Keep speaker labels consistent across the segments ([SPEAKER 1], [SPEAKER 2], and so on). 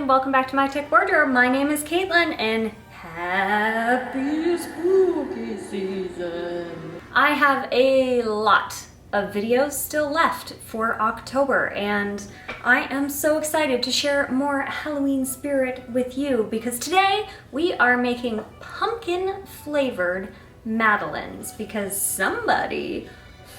[SPEAKER 1] welcome back to My Tech Wardrobe. My name is Caitlin and happy spooky season. I have a lot of videos still left for October and I am so excited to share more Halloween spirit with you because today we are making pumpkin flavored madeleines because somebody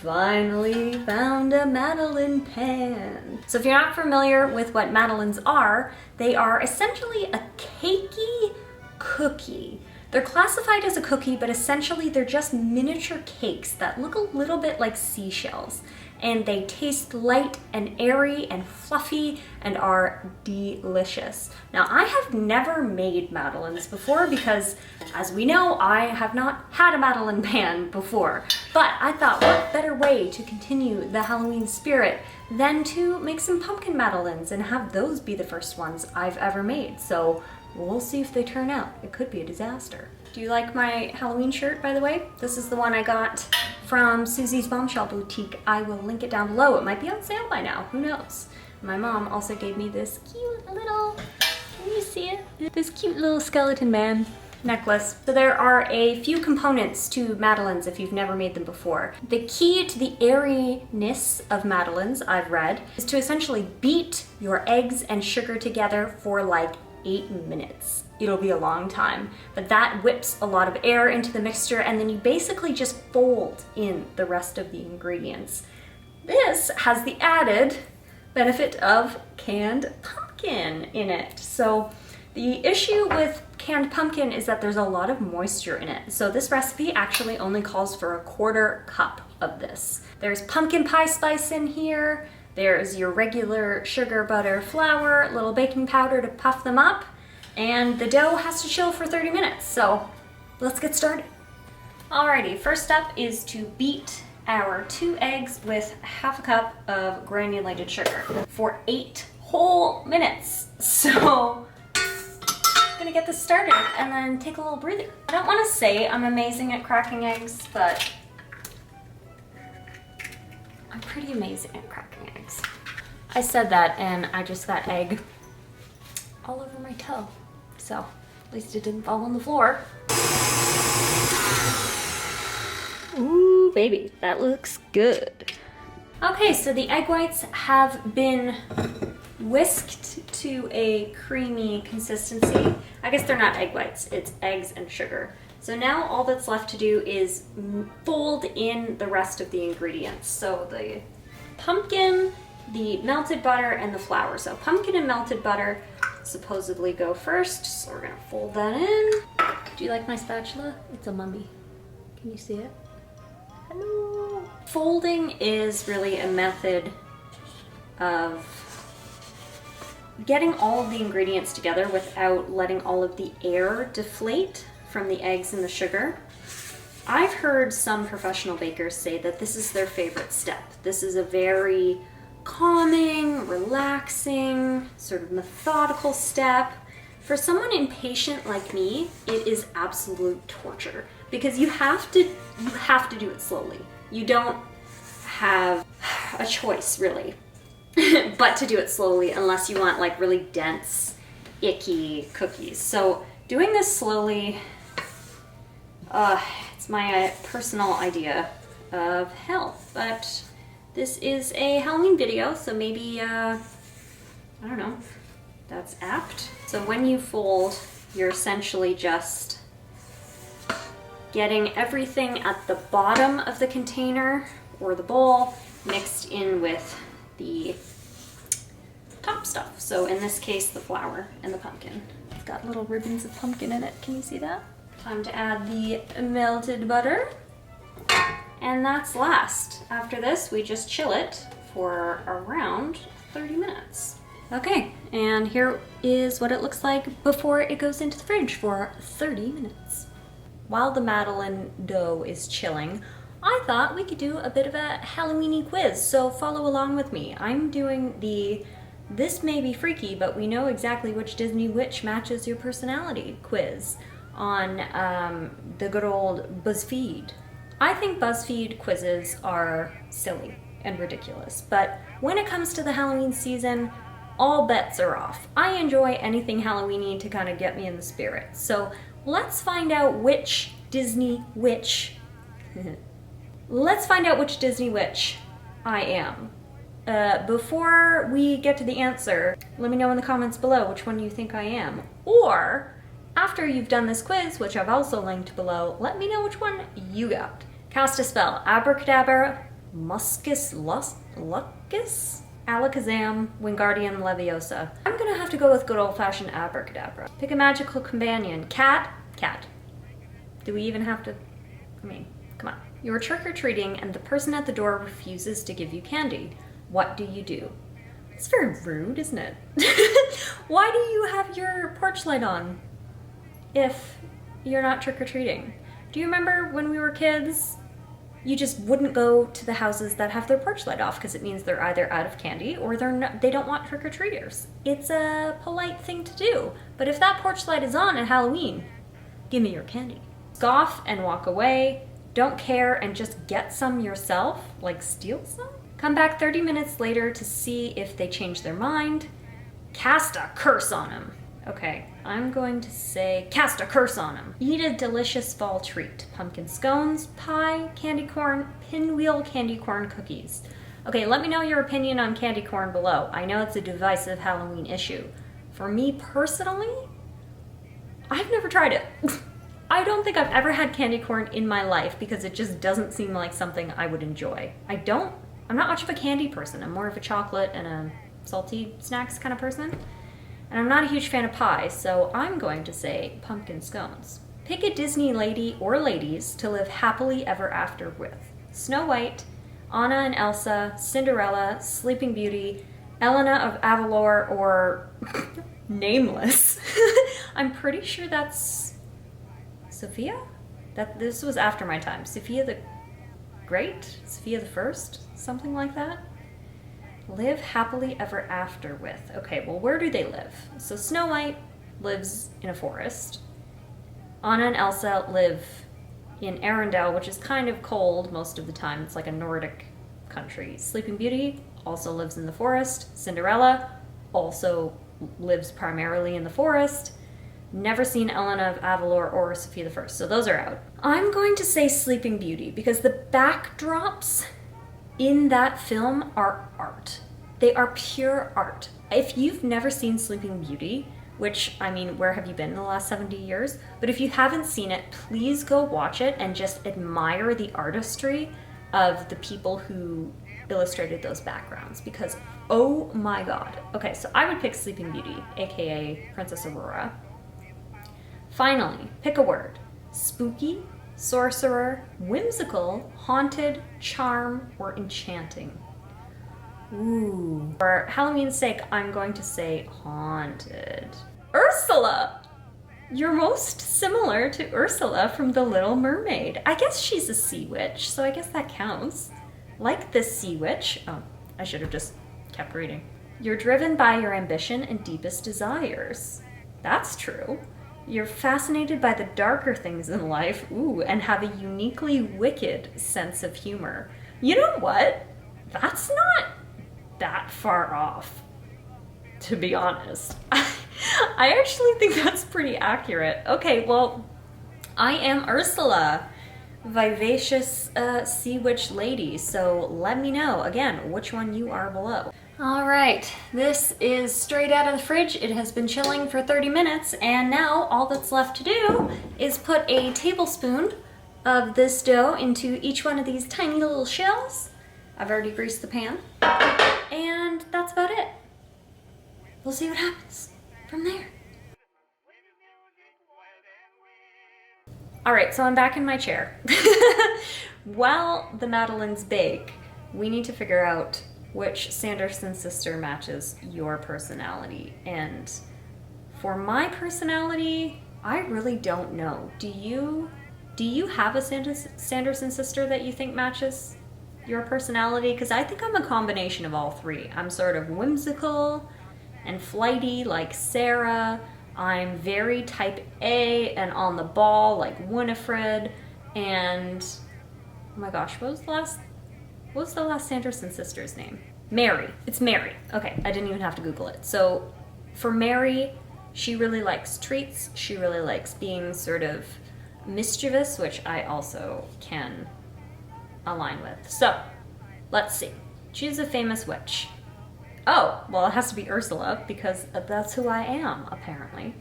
[SPEAKER 1] finally found a madeleine pan. So if you're not familiar with what madeleines are, they are essentially a cakey cookie. They're classified as a cookie, but essentially they're just miniature cakes that look a little bit like seashells. And they taste light and airy and fluffy and are delicious. Now, I have never made madeleines before because, as we know, I have not had a madeleine pan before. But I thought, what better way to continue the Halloween spirit than to make some pumpkin madeleines and have those be the first ones I've ever made. So we'll see if they turn out. It could be a disaster. Do you like my Halloween shirt, by the way? This is the one I got from Susie's Bombshell Boutique. I will link it down below. It might be on sale by now, who knows? My mom also gave me this cute little, can you see it? This cute little skeleton man necklace. So there are a few components to madeleines if you've never made them before. The key to the airiness of madeleines, I've read, is to essentially beat your eggs and sugar together for like 8 minutes. It'll be a long time, but that whips a lot of air into the mixture and then you basically just fold in the rest of the ingredients. This has the added benefit of canned pumpkin in it. So the issue with canned pumpkin is that there's a lot of moisture in it. So this recipe actually only calls for a 1/4 cup of this. There's pumpkin pie spice in here. There's your regular sugar, butter, flour, a little baking powder to puff them up, and the dough has to chill for 30 minutes. So let's get started. Alrighty, first step is to beat our 2 eggs with 1/2 cup of granulated sugar for 8 whole minutes. So I'm gonna get this started and then take a little breather. I don't want to say I'm amazing at cracking eggs, but I'm pretty amazing at cracking eggs. I said that and I just got egg all over my toe. So at least it didn't fall on the floor. Ooh, baby, that looks good. Okay, so the egg whites have been whisked to a creamy consistency. I guess they're not egg whites, it's eggs and sugar. So now all that's left to do is fold in the rest of the ingredients. So the pumpkin, the melted butter, and the flour. So pumpkin and melted butter supposedly go first. So we're gonna fold that in. Do you like my spatula? It's a mummy. Can you see it? Hello. Folding is really a method of getting all of the ingredients together without letting all of the air deflate from the eggs and the sugar. I've heard some professional bakers say that this is their favorite step. This is a very calming, relaxing, sort of methodical step. For someone impatient like me, it is absolute torture because you have to do it slowly. You don't have a choice really, but to do it slowly unless you want like really dense, icky cookies. So doing this slowly, it's my personal idea of hell, but this is a Halloween video, so maybe, I don't know, that's apt. So when you fold, you're essentially just getting everything at the bottom of the container or the bowl mixed in with the top stuff. So in this case, the flour and the pumpkin. It's got little ribbons of pumpkin in it. Can you see that? Time to add the melted butter. And that's last. After this, we just chill it for around 30 minutes. Okay, and here is what it looks like before it goes into the fridge for 30 minutes. While the madeleine dough is chilling, I thought we could do a bit of a Halloween-y quiz, so follow along with me. I'm doing the "This may be freaky, but we know exactly which Disney witch matches your personality" quiz on the good old BuzzFeed. I think BuzzFeed quizzes are silly and ridiculous, but when it comes to the Halloween season, all bets are off. I enjoy anything Halloween-y to kind of get me in the spirit. So let's find out which Disney witch let's find out which Disney witch I am. Before we get to the answer, let me know in the comments below which one you think I am. Or, after you've done this quiz, which I've also linked below, let me know which one you got. Cast a spell. Abracadabra, Muscus Luckus, Alakazam, Wingardium Leviosa. I'm gonna have to go with good old-fashioned Abracadabra. Pick a magical companion. Cat. Do we even have to, I mean, come on. You're trick-or-treating and the person at the door refuses to give you candy. What do you do? It's very rude, isn't it? Why do you have your porch light on if you're not trick-or-treating? Do you remember when we were kids, you just wouldn't go to the houses that have their porch light off because it means they're either out of candy or they don't want trick-or-treaters. It's a polite thing to do. But if that porch light is on at Halloween, give me your candy. Scoff and walk away. Don't care and just get some yourself, like steal some? Come back 30 minutes later to see if they change their mind. Cast a curse on them. Okay, I'm going to say cast a curse on them. Eat a delicious fall treat. Pumpkin scones, pie, candy corn, pinwheel candy corn cookies. Okay, let me know your opinion on candy corn below. I know it's a divisive Halloween issue. For me personally, I've never tried it. I don't think I've ever had candy corn in my life because it just doesn't seem like something I would enjoy. I'm not much of a candy person. I'm more of a chocolate and a salty snacks kind of person. And I'm not a huge fan of pie, so I'm going to say pumpkin scones. Pick a Disney lady or ladies to live happily ever after with. Snow White, Anna and Elsa, Cinderella, Sleeping Beauty, Elena of Avalor, or Nameless. I'm pretty sure that's Sophia? This was after my time. Sophia the Great? Sophia the First? Something like that? Live happily ever after with. Okay, well, where do they live? So Snow White lives in a forest. Anna and Elsa live in Arendelle, which is kind of cold most of the time. It's like a Nordic country. Sleeping Beauty also lives in the forest. Cinderella also lives primarily in the forest. Never seen Elena of Avalor or Sophia the First, so those are out. I'm going to say Sleeping Beauty because the backdrops in that film are art. They are pure art. If you've never seen Sleeping Beauty, which, I mean, where have you been in the last 70 years? But if you haven't seen it, please go watch it and just admire the artistry of the people who illustrated those backgrounds because, oh my God. Okay, so I would pick Sleeping Beauty, AKA Princess Aurora. Finally, pick a word. Spooky, sorcerer, whimsical, haunted, charm, or enchanting. Ooh. For Halloween's sake, I'm going to say haunted. Ursula! You're most similar to Ursula from The Little Mermaid. I guess she's a sea witch, so I guess that counts. Like this sea witch. Oh, I should have just kept reading. You're driven by your ambition and deepest desires. That's true. You're fascinated by the darker things in life, ooh, and have a uniquely wicked sense of humor. You know what? That's not that far off, to be honest. I actually think that's pretty accurate. Okay, well, I am Ursula, vivacious sea witch lady, so let me know, again, which one you are below. All right, this is straight out of the fridge. It has been chilling for 30 minutes, and now all that's left to do is put a tablespoon of this dough into each one of these tiny little shells. I've already greased the pan, and that's about it. We'll see what happens from there. All right, so I'm back in my chair. While the madeleines bake, we need to figure out which Sanderson sister matches your personality. And for my personality, I really don't know. Do you have a Sanderson sister that you think matches your personality? Because I think I'm a combination of all three. I'm sort of whimsical and flighty like Sarah. I'm very type A and on the ball like Winifred. And oh my gosh, what was the last Sanderson sister's name? Mary. It's Mary. Okay, I didn't even have to Google it. So for Mary, she really likes treats. She really likes being sort of mischievous, which I also can align with. So let's see. Choose a famous witch. Oh, well, it has to be Ursula because that's who I am, apparently.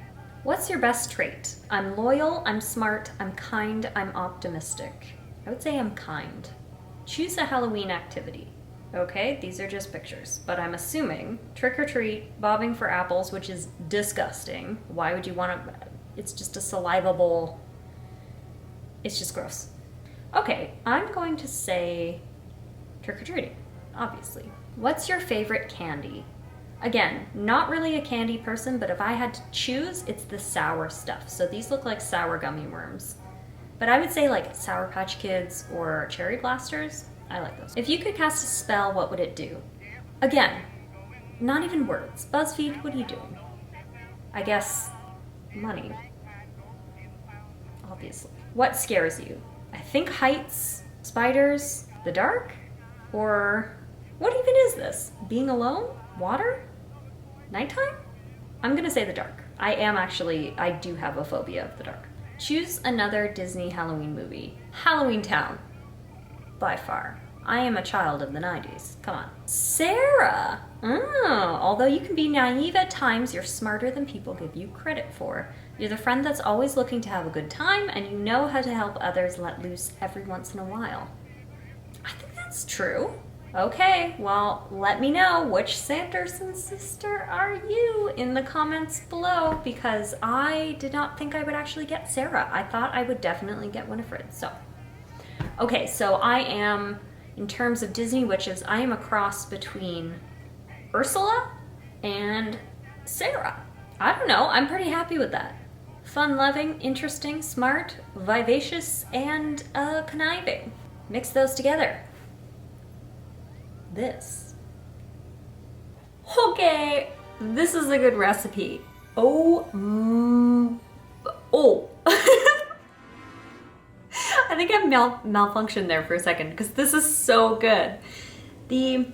[SPEAKER 1] What's your best trait? I'm loyal, I'm smart, I'm kind, I'm optimistic. I would say I'm kind. Choose a Halloween activity. Okay, these are just pictures, but I'm assuming trick or treat, bobbing for apples, which is disgusting. Why would you want to? It's just a salivable. It's just gross. Okay, I'm going to say trick or treating, obviously. What's your favorite candy? Again, not really a candy person, but if I had to choose, it's the sour stuff. So these look like sour gummy worms. But I would say like Sour Patch Kids or Cherry Blasters. I like those. If you could cast a spell, what would it do? Again, not even words. BuzzFeed, what are you doing? I guess money. Obviously. What scares you? I think heights, spiders, the dark? Or what even is this? Being alone? Water? Nighttime? I'm gonna say the dark. I do have a phobia of the dark. Choose another Disney Halloween movie. Halloween Town. By far. I am a child of the 90s. Come on. Sarah! Oh, although you can be naive at times, you're smarter than people give you credit for. You're the friend that's always looking to have a good time, and you know how to help others let loose every once in a while. I think that's true. Okay, well, let me know which Sanderson sister are you in the comments below, because I did not think I would actually get Sarah. I thought I would definitely get Winifred, so. Okay, so I am, in terms of Disney witches, I am a cross between Ursula and Sarah. I don't know, I'm pretty happy with that. Fun-loving, interesting, smart, vivacious, and conniving. Mix those together. This. Okay, this is a good recipe. Oh. I think I malfunctioned there for a second because this is so good. The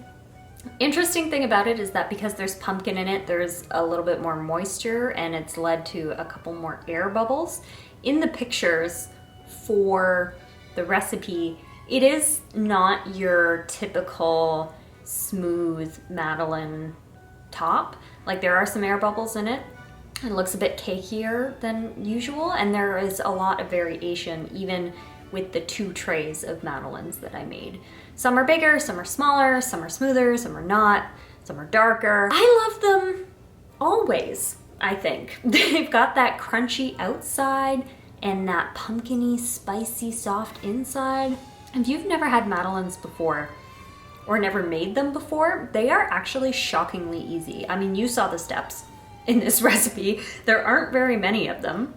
[SPEAKER 1] interesting thing about it is that because there's pumpkin in it, there's a little bit more moisture and it's led to a couple more air bubbles. In the pictures for the recipe, it is not your typical smooth Madeleine top. Like there are some air bubbles in it. It looks a bit cakier than usual, and there is a lot of variation even with the 2 trays of Madeleines that I made. Some are bigger, some are smaller, some are smoother, some are not, some are darker. I love them always, I think. They've got that crunchy outside and that pumpkin-y, spicy, soft inside. If you've never had Madeleines before, or never made them before, they are actually shockingly easy. I mean, you saw the steps in this recipe. There aren't very many of them.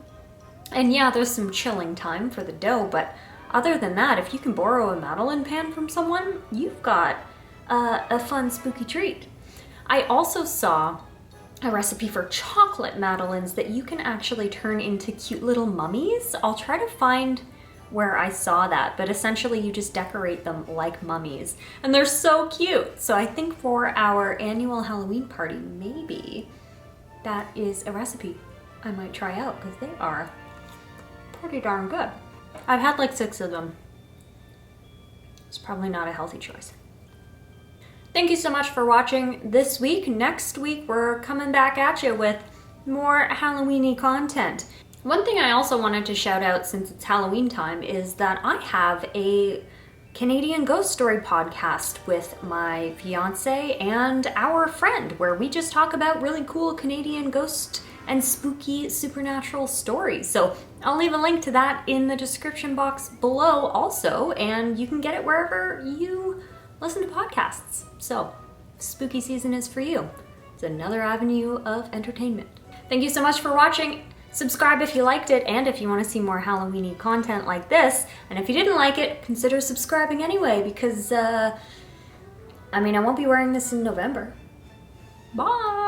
[SPEAKER 1] And yeah, there's some chilling time for the dough, but other than that, if you can borrow a Madeleine pan from someone, you've got a fun, spooky treat. I also saw a recipe for chocolate Madeleines that you can actually turn into cute little mummies. I'll try to find where I saw that, but essentially you just decorate them like mummies. And they're so cute. So I think for our annual Halloween party, maybe that is a recipe I might try out because they are pretty darn good. I've had like 6 of them. It's probably not a healthy choice. Thank you so much for watching this week. Next week, we're coming back at you with more Halloween-y content. One thing I also wanted to shout out since it's Halloween time is that I have a Canadian ghost story podcast with my fiance and our friend where we just talk about really cool Canadian ghost and spooky supernatural stories. So I'll leave a link to that in the description box below also, and you can get it wherever you listen to podcasts. So spooky season is for you. It's another avenue of entertainment. Thank you so much for watching. Subscribe if you liked it, and if you want to see more Halloween-y content like this. And if you didn't like it, consider subscribing anyway, because, I mean, I won't be wearing this in November. Bye!